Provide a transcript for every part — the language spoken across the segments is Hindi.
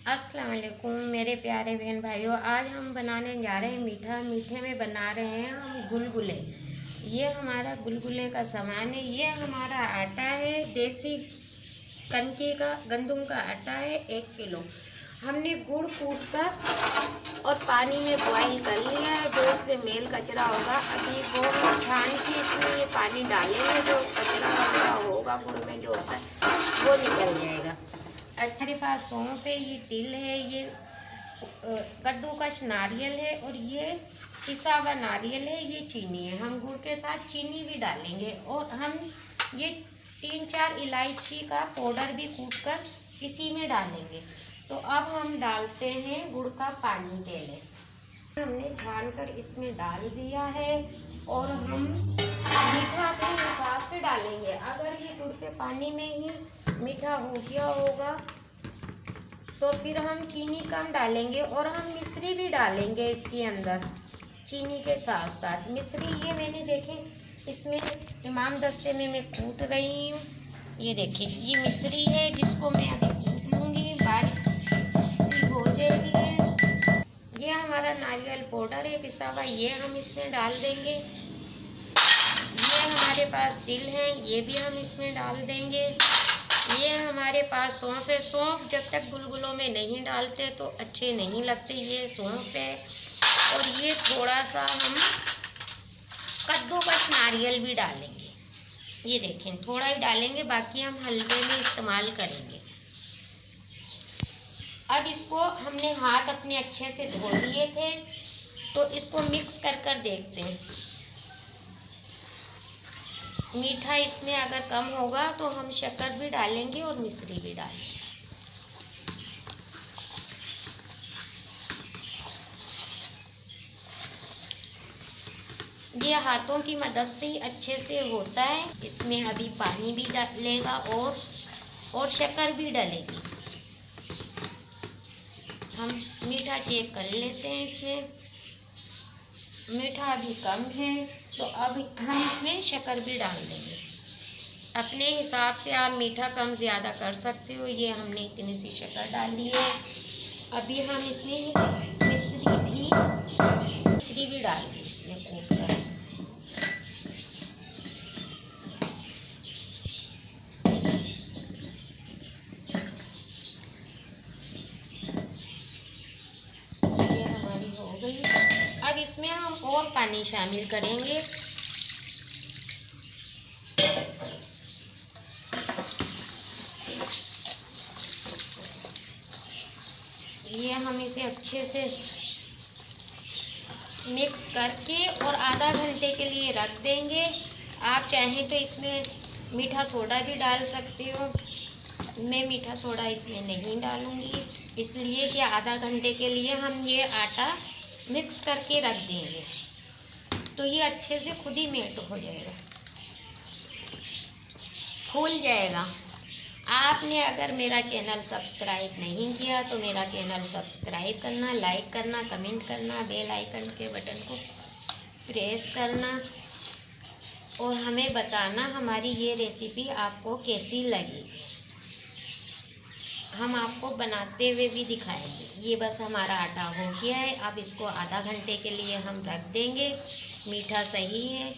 अस्सलाम वालेकुम मेरे प्यारे बहन भाइयों। आज हम बनाने जा रहे हैं मीठा। मीठे में बना रहे हैं हम गुलगुले। ये हमारा गुलगुले का सामान है। ये हमारा आटा है, देसी कनके का गंदम का आटा है 1 किलो। हमने गुड़ कूट कर और पानी में बॉईल कर लिया है। जो इसमें मेल कचरा होगा अभी वो हम छान के इसमें ये पानी डालेंगे। जो कचरा वगैरह होगा गुड़ में जो होता है वो निकल जाएगा। अच्छा, मेरे पास सौंफ है, ये तिल है, ये कद्दूकस नारियल है और ये पिसा हुआ नारियल है, ये चीनी है। हम गुड़ के साथ चीनी भी डालेंगे और हम ये 3-4 इलायची का पाउडर भी कूट कर इसी में डालेंगे। तो अब हम डालते हैं गुड़ का पानी। पहले हमने छान कर इसमें डाल दिया है और हम मीठा अपने हिसाब से डालेंगे। अगर ये गुड़ के पानी में ही मीठा हो गया होगा तो फिर हम चीनी कम डालेंगे और हम मिश्री भी डालेंगे इसके अंदर चीनी के साथ साथ। मिश्री ये मैंने देखें इसमें इमाम दस्ते में मैं कूट रही हूँ। ये देखें ये मिश्री है जिसको मैं अभी कूट लूँगी, बारीक सी हो जाएगी। ये हमारा नारियल पाउडर है पिसा हुआ, ये हम इसमें डाल देंगे। ये हमारे पास तिल है, ये भी हम इसमें डाल देंगे। ये हमारे पास सौंफ है। सौंफ जब तक गुलगुलों में नहीं डालते तो अच्छे नहीं लगते। ये सौंफ है और ये थोड़ा सा हम कद्दूकस नारियल भी डालेंगे। ये देखें थोड़ा ही डालेंगे, बाकी हम हलवे में इस्तेमाल करेंगे। अब इसको हमने हाथ अपने अच्छे से धो लिए थे तो इसको मिक्स कर देखते हैं। मीठा इसमें अगर कम होगा तो हम शक्कर भी डालेंगे और मिश्री भी डालेंगे। ये हाथों की मदद से ही अच्छे से होता है। इसमें अभी पानी भी डालेगा और शक्कर भी डलेगी। हम मीठा चेक कर लेते हैं। इसमें मीठा अभी कम है तो अब हम इसमें शक्कर भी डाल देंगे। अपने हिसाब से आप मीठा कम ज़्यादा कर सकते हो। ये हमने इतनी सी शक्कर डाल दी है। अभी हम इसमें मिश्री भी डाल दी इसमें कूट कर। ये हमारी हो गई। अब इसमें हम और पानी शामिल करेंगे। ये हम इसे अच्छे से मिक्स करके और आधा घंटे के लिए रख देंगे। आप चाहें तो इसमें मीठा सोडा भी डाल सकते हो। मैं मीठा सोडा इसमें नहीं डालूँगी, इसलिए कि आधा घंटे के लिए हम ये आटा मिक्स करके रख देंगे तो ये अच्छे से खुद ही मेल्ट हो जाएगा, फूल जाएगा। आपने अगर मेरा चैनल सब्सक्राइब नहीं किया तो मेरा चैनल सब्सक्राइब करना, लाइक करना, कमेंट करना, बेल आइकन के बटन को प्रेस करना और हमें बताना हमारी ये रेसिपी आपको कैसी लगी। हम आपको बनाते हुए भी दिखाएंगे। ये बस हमारा आटा हो गया है। अब इसको आधा घंटे के लिए हम रख देंगे। मीठा सही है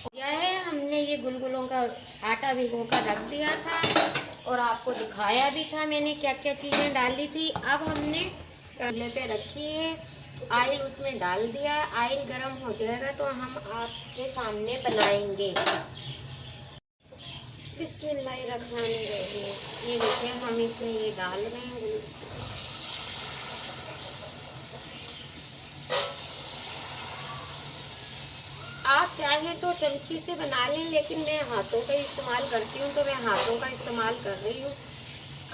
क्या है। हमने ये गुलगुलों का आटा भिगो कर रख दिया था और आपको दिखाया भी था मैंने क्या क्या चीज़ें डाली थी। अब हमने चूल्हे पे रखी है, ऑयल उसमें डाल दिया। ऑयल गर्म हो जाएगा तो हम आपके सामने बनाएंगे। बिस्मिल्लाहिर्रहमानिर्रहीम। ये देखिए हम इसमें ये डाल रहे हैं। आप चाहें तो चमची से बना लें, लेकिन मैं हाथों का इस्तेमाल करती हूँ तो मैं हाथों का इस्तेमाल कर रही हूँ।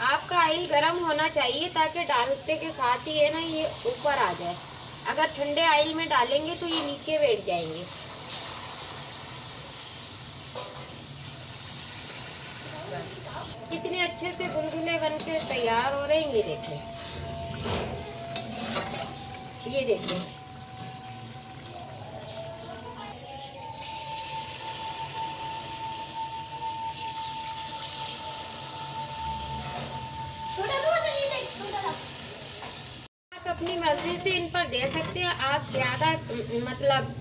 आपका ऑयल गर्म होना चाहिए ताकि डालते के साथ ही है ना ये ऊपर आ जाए। अगर ठंडे ऑयल में डालेंगे तो ये नीचे बैठ जाएंगे। कितने अच्छे से गुलगुले बनके तैयार हो रहे हैं। ये देखें, ये देखें। आप अपनी मर्जी से इन पर दे सकते हैं। आप ज़्यादा मतलब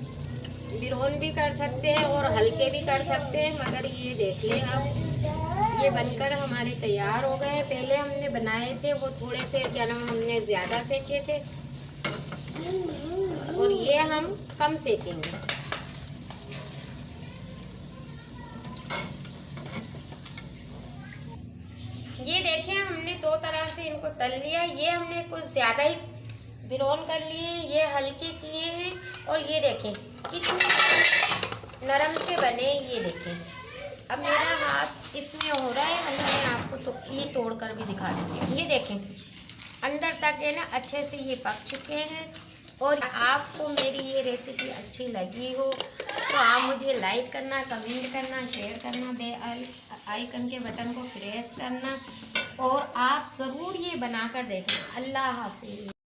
ब्राउन भी कर सकते हैं और हल्के भी कर सकते हैं, मगर ये देख लें आप, ये बनकर हमारे तैयार हो गए हैं। पहले हमने बनाए थे वो थोड़े से क्या नाम हमने ज़्यादा सेके थे, और ये हम कम सेकेंगे। ये देखें हमने दो तरह से इनको तल लिया। ये हमने कुछ ज़्यादा ही ब्राउन कर लिए, ये हल्के किए हैं, और ये देखें कितने नरम से बने। ये देखें अब मेरा हाथ इसमें हो रहा है, मैं आपको तो ये तोड़ कर भी दिखा देती हूँ। ये देखें अंदर तक है ना अच्छे से ये पक चुके हैं। और आपको मेरी ये रेसिपी अच्छी लगी हो तो आप मुझे लाइक करना, कमेंट करना, शेयर करना, बेल आइकन के बटन को प्रेस करना, और आप ज़रूर ये बनाकर देखना। अल्लाह हाफिज़।